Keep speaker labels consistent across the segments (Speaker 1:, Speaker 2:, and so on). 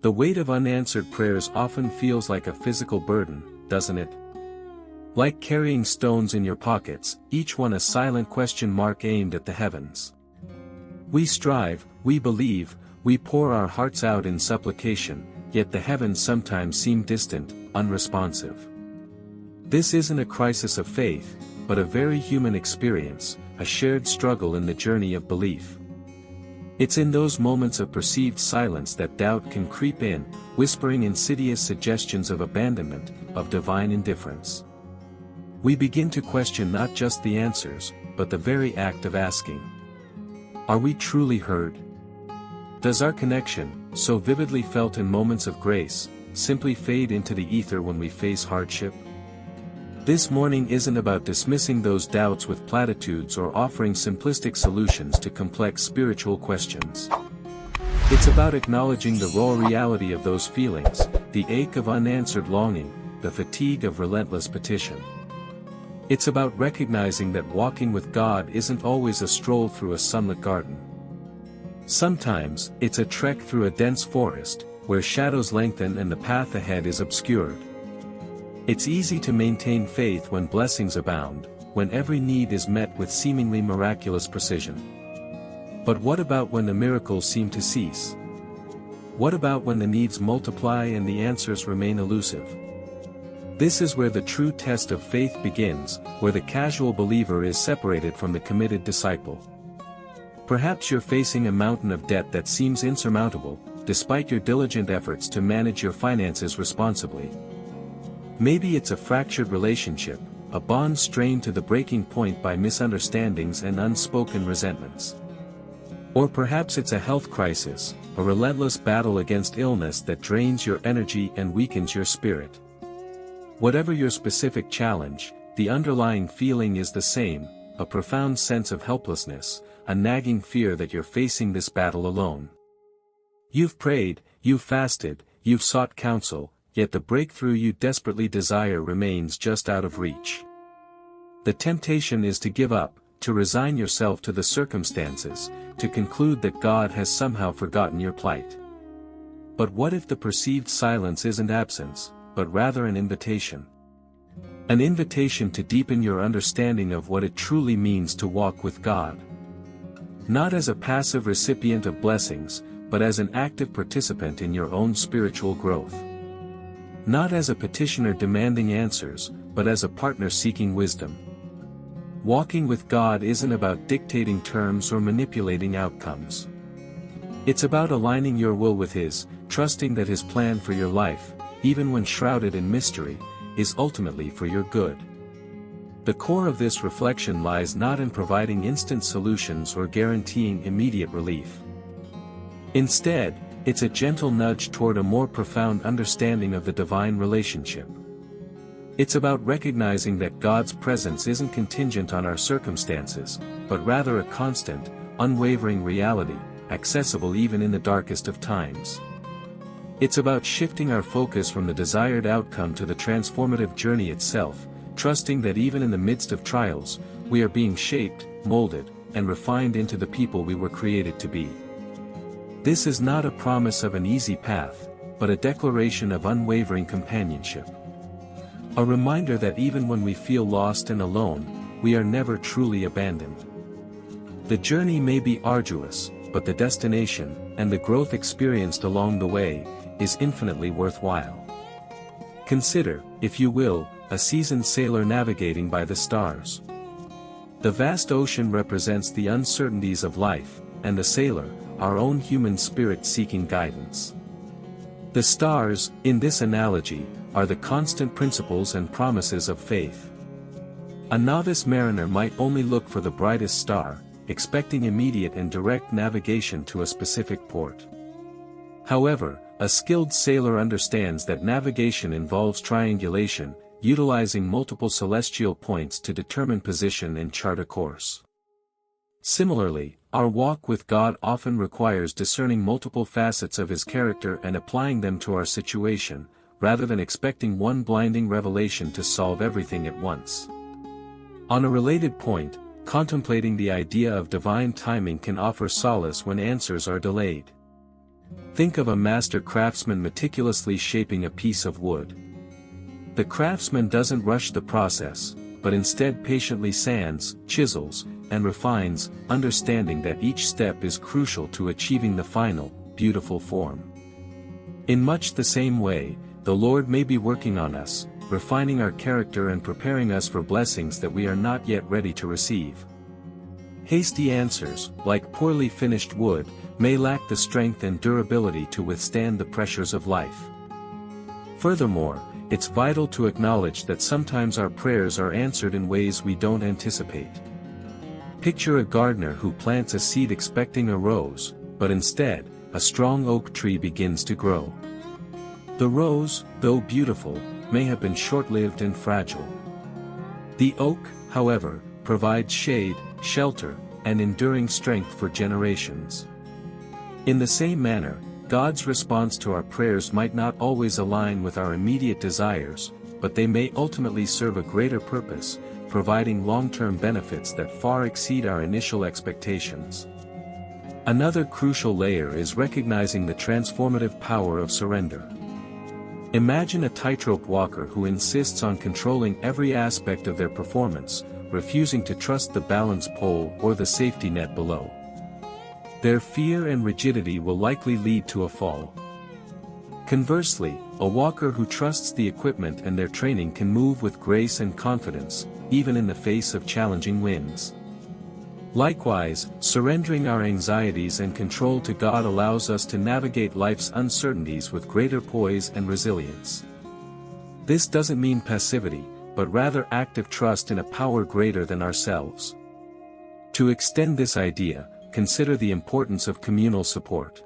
Speaker 1: The weight of unanswered prayers often feels like a physical burden, doesn't it? Like carrying stones in your pockets, each one a silent question mark aimed at the heavens. We strive, we believe, we pour our hearts out in supplication, yet the heavens sometimes seem distant, unresponsive. This isn't a crisis of faith, but a very human experience, a shared struggle in the journey of belief. It's in those moments of perceived silence that doubt can creep in, whispering insidious suggestions of abandonment, of divine indifference. We begin to question not just the answers, but the very act of asking. Are we truly heard? Does our connection, so vividly felt in moments of grace, simply fade into the ether when we face hardship? This morning isn't about dismissing those doubts with platitudes or offering simplistic solutions to complex spiritual questions. It's about acknowledging the raw reality of those feelings, the ache of unanswered longing, the fatigue of relentless petition. It's about recognizing that walking with God isn't always a stroll through a sunlit garden. Sometimes, it's a trek through a dense forest, where shadows lengthen and the path ahead is obscured. It's easy to maintain faith when blessings abound, when every need is met with seemingly miraculous precision. But what about when the miracles seem to cease? What about when the needs multiply and the answers remain elusive? This is where the true test of faith begins, where the casual believer is separated from the committed disciple. Perhaps you're facing a mountain of debt that seems insurmountable, despite your diligent efforts to manage your finances responsibly. Maybe it's a fractured relationship, a bond strained to the breaking point by misunderstandings and unspoken resentments. Or perhaps it's a health crisis, a relentless battle against illness that drains your energy and weakens your spirit. Whatever your specific challenge, the underlying feeling is the same, a profound sense of helplessness, a nagging fear that you're facing this battle alone. You've prayed, you've fasted, you've sought counsel, yet the breakthrough you desperately desire remains just out of reach. The temptation is to give up, to resign yourself to the circumstances, to conclude that God has somehow forgotten your plight. But what if the perceived silence isn't absence, but rather an invitation? An invitation to deepen your understanding of what it truly means to walk with God. Not as a passive recipient of blessings, but as an active participant in your own spiritual growth. Not as a petitioner demanding answers, but as a partner seeking wisdom. Walking with God isn't about dictating terms or manipulating outcomes. It's about aligning your will with His, trusting that His plan for your life, even when shrouded in mystery, is ultimately for your good. The core of this reflection lies not in providing instant solutions or guaranteeing immediate relief. Instead, it's a gentle nudge toward a more profound understanding of the divine relationship. It's about recognizing that God's presence isn't contingent on our circumstances, but rather a constant, unwavering reality, accessible even in the darkest of times. It's about shifting our focus from the desired outcome to the transformative journey itself, trusting that even in the midst of trials, we are being shaped, molded, and refined into the people we were created to be. This is not a promise of an easy path, but a declaration of unwavering companionship. A reminder that even when we feel lost and alone, we are never truly abandoned. The journey may be arduous, but the destination, and the growth experienced along the way, is infinitely worthwhile. Consider, if you will, a seasoned sailor navigating by the stars. The vast ocean represents the uncertainties of life, and the sailor, our own human spirit seeking guidance. The stars, in this analogy, are the constant principles and promises of faith. A novice mariner might only look for the brightest star, expecting immediate and direct navigation to a specific port. However, a skilled sailor understands that navigation involves triangulation, utilizing multiple celestial points to determine position and chart a course. Similarly, our walk with God often requires discerning multiple facets of His character and applying them to our situation, rather than expecting one blinding revelation to solve everything at once. On a related point, contemplating the idea of divine timing can offer solace when answers are delayed. Think of a master craftsman meticulously shaping a piece of wood. The craftsman doesn't rush the process, but instead patiently sands, chisels, and refines, understanding that each step is crucial to achieving the final, beautiful form. In much the same way, the Lord may be working on us, refining our character and preparing us for blessings that we are not yet ready to receive. Hasty answers, like poorly finished wood, may lack the strength and durability to withstand the pressures of life. Furthermore, it's vital to acknowledge that sometimes our prayers are answered in ways we don't anticipate. Picture a gardener who plants a seed expecting a rose, but instead, a strong oak tree begins to grow. The rose, though beautiful, may have been short-lived and fragile. The oak, however, provides shade, shelter, and enduring strength for generations. In the same manner, God's response to our prayers might not always align with our immediate desires, but they may ultimately serve a greater purpose, providing long-term benefits that far exceed our initial expectations. Another crucial layer is recognizing the transformative power of surrender. Imagine a tightrope walker who insists on controlling every aspect of their performance, refusing to trust the balance pole or the safety net below. Their fear and rigidity will likely lead to a fall. Conversely, a walker who trusts the equipment and their training can move with grace and confidence, even in the face of challenging winds. Likewise, surrendering our anxieties and control to God allows us to navigate life's uncertainties with greater poise and resilience. This doesn't mean passivity, but rather active trust in a power greater than ourselves. To extend this idea, consider the importance of communal support.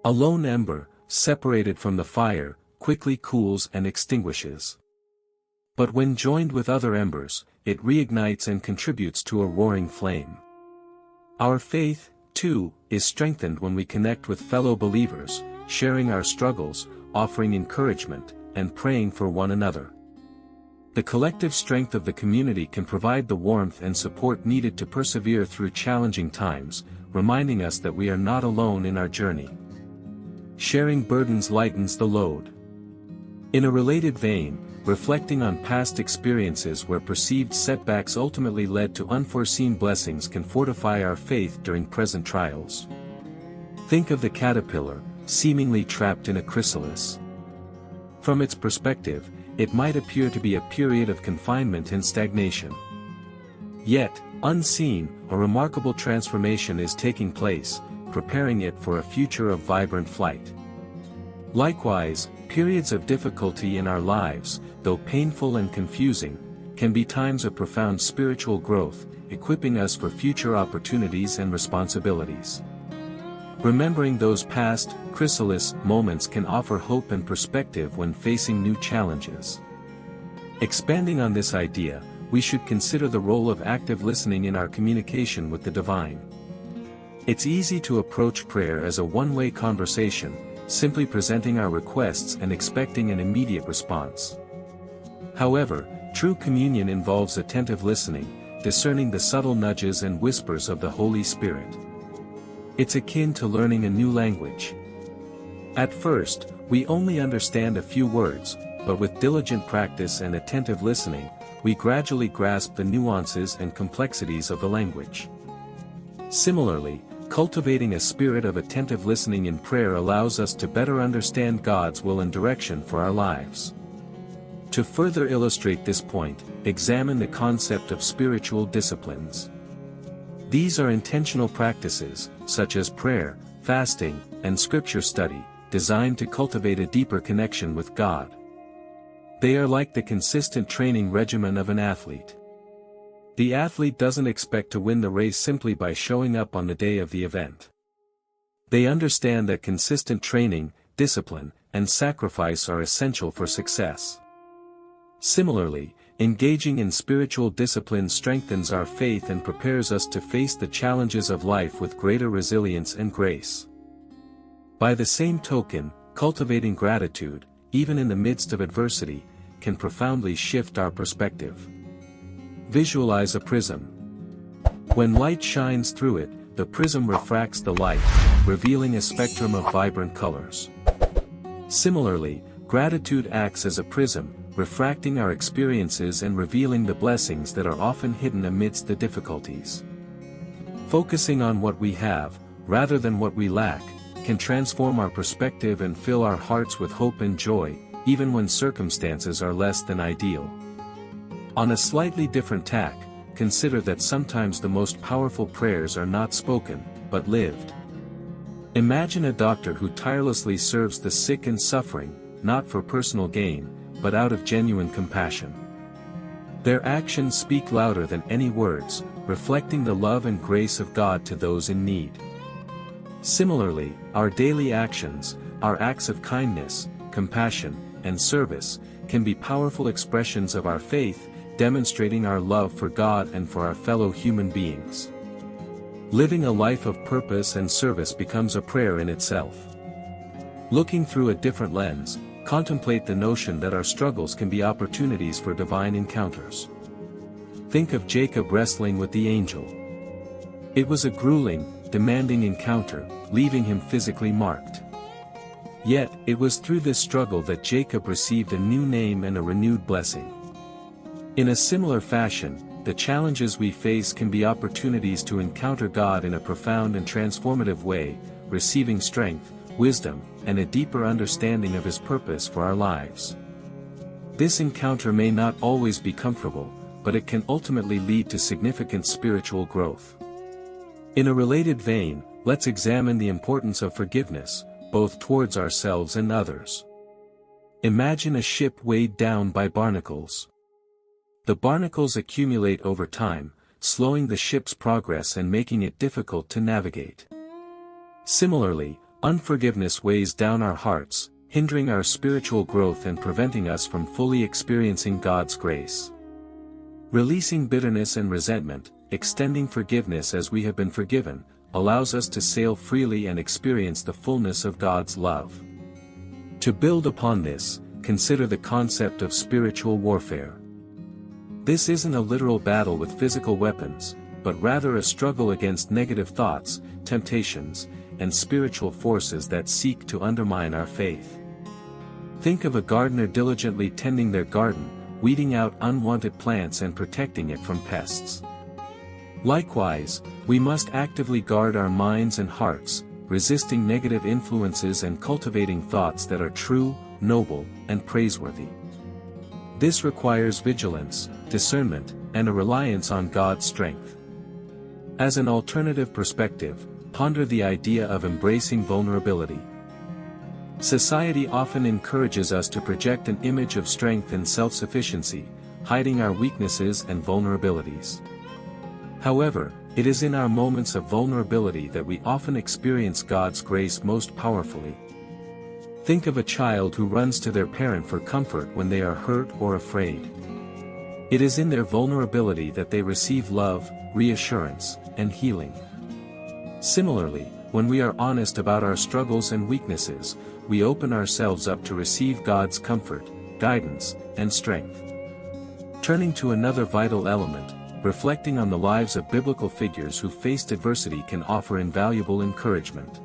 Speaker 1: A lone ember, separated from the fire, quickly cools and extinguishes. But when joined with other embers, it reignites and contributes to a roaring flame. Our faith, too, is strengthened when we connect with fellow believers, sharing our struggles, offering encouragement, and praying for one another. The collective strength of the community can provide the warmth and support needed to persevere through challenging times, reminding us that we are not alone in our journey. Sharing burdens lightens the load. In a related vein, reflecting on past experiences where perceived setbacks ultimately led to unforeseen blessings can fortify our faith during present trials. Think of the caterpillar, seemingly trapped in a chrysalis. From its perspective, it might appear to be a period of confinement and stagnation. Yet, unseen, a remarkable transformation is taking place, preparing it for a future of vibrant flight. Likewise, periods of difficulty in our lives, though painful and confusing, can be times of profound spiritual growth, equipping us for future opportunities and responsibilities. Remembering those past, chrysalis moments can offer hope and perspective when facing new challenges. Expanding on this idea, we should consider the role of active listening in our communication with the divine. It's easy to approach prayer as a one-way conversation, simply presenting our requests and expecting an immediate response. However, true communion involves attentive listening, discerning the subtle nudges and whispers of the Holy Spirit. It's akin to learning a new language. At first, we only understand a few words, but with diligent practice and attentive listening, we gradually grasp the nuances and complexities of the language. Similarly, cultivating a spirit of attentive listening in prayer allows us to better understand God's will and direction for our lives. To further illustrate this point, examine the concept of spiritual disciplines. These are intentional practices, such as prayer, fasting, and scripture study, designed to cultivate a deeper connection with God. They are like the consistent training regimen of an athlete. The athlete doesn't expect to win the race simply by showing up on the day of the event. They understand that consistent training, discipline, and sacrifice are essential for success. Similarly, engaging in spiritual discipline strengthens our faith and prepares us to face the challenges of life with greater resilience and grace. By the same token, cultivating gratitude, even in the midst of adversity, can profoundly shift our perspective. Visualize a prism. When light shines through it, the prism refracts the light, revealing a spectrum of vibrant colors. Similarly, gratitude acts as a prism, refracting our experiences and revealing the blessings that are often hidden amidst the difficulties. Focusing on what we have, rather than what we lack, can transform our perspective and fill our hearts with hope and joy, even when circumstances are less than ideal. On a slightly different tack, consider that sometimes the most powerful prayers are not spoken, but lived. Imagine a doctor who tirelessly serves the sick and suffering, not for personal gain, but out of genuine compassion. Their actions speak louder than any words, reflecting the love and grace of God to those in need. Similarly, our daily actions, our acts of kindness, compassion, and service, can be powerful expressions of our faith, demonstrating our love for God and for our fellow human beings. Living a life of purpose and service becomes a prayer in itself. Looking through a different lens, contemplate the notion that our struggles can be opportunities for divine encounters. Think of Jacob wrestling with the angel. It was a grueling, demanding encounter, leaving him physically marked. Yet, it was through this struggle that Jacob received a new name and a renewed blessing. In a similar fashion, the challenges we face can be opportunities to encounter God in a profound and transformative way, receiving strength, wisdom, and a deeper understanding of His purpose for our lives. This encounter may not always be comfortable, but it can ultimately lead to significant spiritual growth. In a related vein, let's examine the importance of forgiveness, both towards ourselves and others. Imagine a ship weighed down by barnacles. The barnacles accumulate over time, slowing the ship's progress and making it difficult to navigate. Similarly, unforgiveness weighs down our hearts, hindering our spiritual growth and preventing us from fully experiencing God's grace. Releasing bitterness and resentment, extending forgiveness as we have been forgiven, allows us to sail freely and experience the fullness of God's love. To build upon this, consider the concept of spiritual warfare. This isn't a literal battle with physical weapons, but rather a struggle against negative thoughts, temptations, and spiritual forces that seek to undermine our faith. Think of a gardener diligently tending their garden, weeding out unwanted plants and protecting it from pests. Likewise, we must actively guard our minds and hearts, resisting negative influences and cultivating thoughts that are true, noble, and praiseworthy. This requires vigilance, discernment, and a reliance on God's strength. As an alternative perspective, ponder the idea of embracing vulnerability. Society often encourages us to project an image of strength and self-sufficiency, hiding our weaknesses and vulnerabilities. However, it is in our moments of vulnerability that we often experience God's grace most powerfully. Think of a child who runs to their parent for comfort when they are hurt or afraid. It is in their vulnerability that they receive love, reassurance, and healing. Similarly, when we are honest about our struggles and weaknesses, we open ourselves up to receive God's comfort, guidance, and strength. Turning to another vital element, reflecting on the lives of biblical figures who faced adversity can offer invaluable encouragement.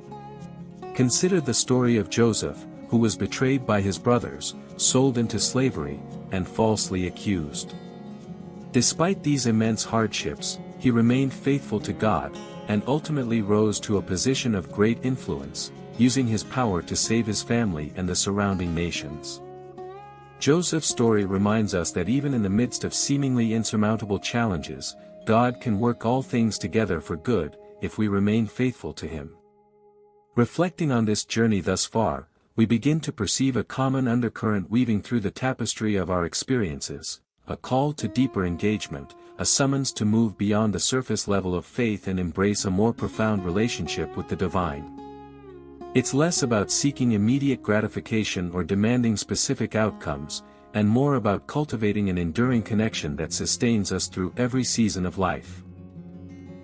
Speaker 1: Consider the story of Joseph, who was betrayed by his brothers, sold into slavery, and falsely accused. Despite these immense hardships, he remained faithful to God, and ultimately rose to a position of great influence, using his power to save his family and the surrounding nations. Joseph's story reminds us that even in the midst of seemingly insurmountable challenges, God can work all things together for good, if we remain faithful to Him. Reflecting on this journey thus far, we begin to perceive a common undercurrent weaving through the tapestry of our experiences, a call to deeper engagement, a summons to move beyond the surface level of faith and embrace a more profound relationship with the divine. It's less about seeking immediate gratification or demanding specific outcomes, and more about cultivating an enduring connection that sustains us through every season of life.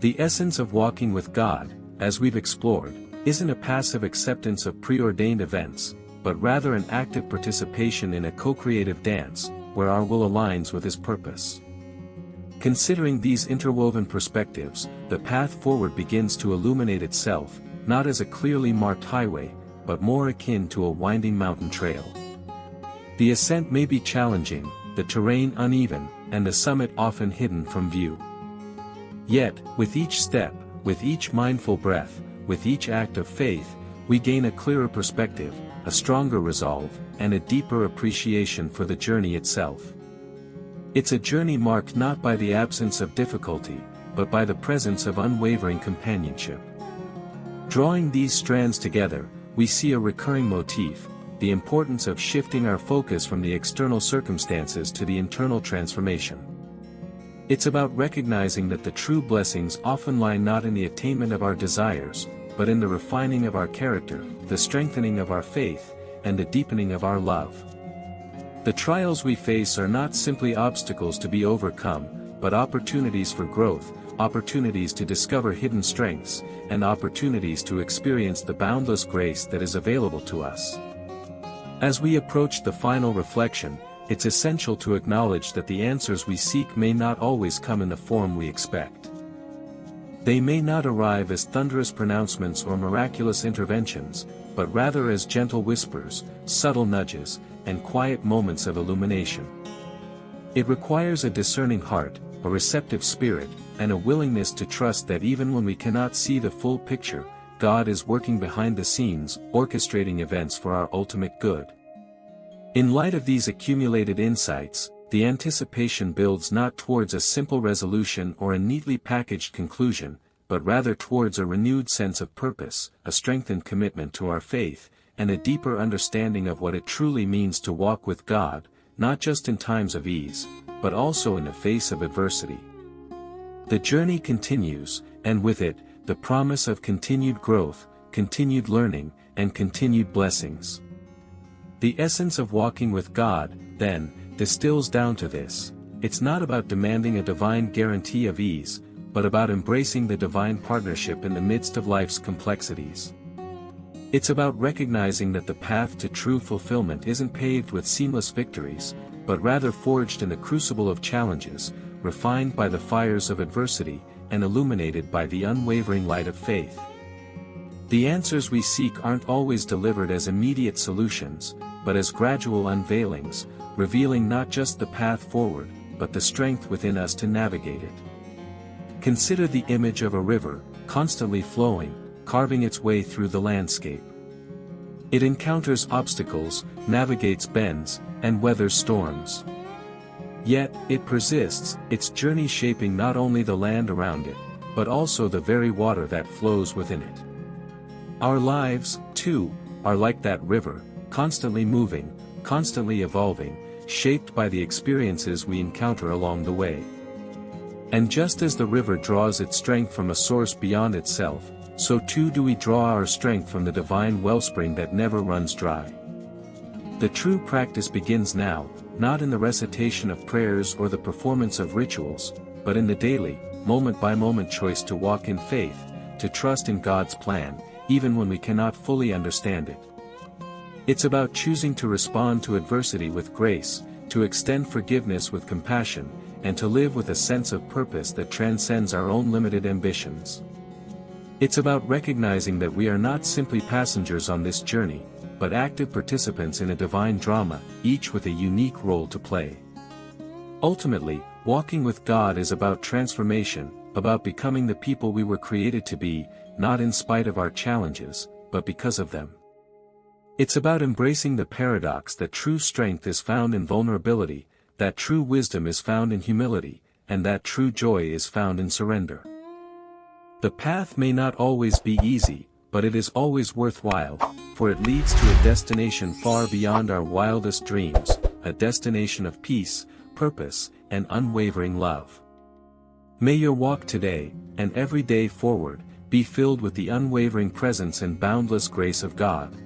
Speaker 1: The essence of walking with God, as we've explored, isn't a passive acceptance of preordained events, but rather an active participation in a co-creative dance, where our will aligns with His purpose. Considering these interwoven perspectives, the path forward begins to illuminate itself, not as a clearly marked highway, but more akin to a winding mountain trail. The ascent may be challenging, the terrain uneven, and the summit often hidden from view. Yet, with each step, with each mindful breath, with each act of faith, we gain a clearer perspective, a stronger resolve, and a deeper appreciation for the journey itself. It's a journey marked not by the absence of difficulty, but by the presence of unwavering companionship. Drawing these strands together, we see a recurring motif, the importance of shifting our focus from the external circumstances to the internal transformation. It's about recognizing that the true blessings often lie not in the attainment of our desires, but in the refining of our character, the strengthening of our faith, and the deepening of our love. The trials we face are not simply obstacles to be overcome, but opportunities for growth, opportunities to discover hidden strengths, and opportunities to experience the boundless grace that is available to us. As we approach the final reflection, it's essential to acknowledge that the answers we seek may not always come in the form we expect. They may not arrive as thunderous pronouncements or miraculous interventions, but rather as gentle whispers, subtle nudges, and quiet moments of illumination. It requires a discerning heart, a receptive spirit, and a willingness to trust that even when we cannot see the full picture, God is working behind the scenes, orchestrating events for our ultimate good. In light of these accumulated insights, the anticipation builds not towards a simple resolution or a neatly packaged conclusion, but rather towards a renewed sense of purpose, a strengthened commitment to our faith, and a deeper understanding of what it truly means to walk with God, not just in times of ease, but also in the face of adversity. The journey continues, and with it, the promise of continued growth, continued learning, and continued blessings. The essence of walking with God, then, distills down to this: it's not about demanding a divine guarantee of ease, but about embracing the divine partnership in the midst of life's complexities. It's about recognizing that the path to true fulfillment isn't paved with seamless victories, but rather forged in the crucible of challenges, refined by the fires of adversity, and illuminated by the unwavering light of faith. The answers we seek aren't always delivered as immediate solutions, but as gradual unveilings, revealing not just the path forward, but the strength within us to navigate it. Consider the image of a river, constantly flowing, carving its way through the landscape. It encounters obstacles, navigates bends, and weathers storms. Yet, it persists, its journey shaping not only the land around it, but also the very water that flows within it. Our lives, too, are like that river, constantly moving, constantly evolving, shaped by the experiences we encounter along the way. And just as the river draws its strength from a source beyond itself, so too do we draw our strength from the divine wellspring that never runs dry. The true practice begins now, not in the recitation of prayers or the performance of rituals, but in the daily, moment-by-moment choice to walk in faith, to trust in God's plan, even when we cannot fully understand it. It's about choosing to respond to adversity with grace, to extend forgiveness with compassion, and to live with a sense of purpose that transcends our own limited ambitions. It's about recognizing that we are not simply passengers on this journey, but active participants in a divine drama, each with a unique role to play. Ultimately, walking with God is about transformation, about becoming the people we were created to be, not in spite of our challenges, but because of them. It's about embracing the paradox that true strength is found in vulnerability, that true wisdom is found in humility, and that true joy is found in surrender. The path may not always be easy, but it is always worthwhile, for it leads to a destination far beyond our wildest dreams, a destination of peace, purpose, and unwavering love. May your walk today, and every day forward, be filled with the unwavering presence and boundless grace of God.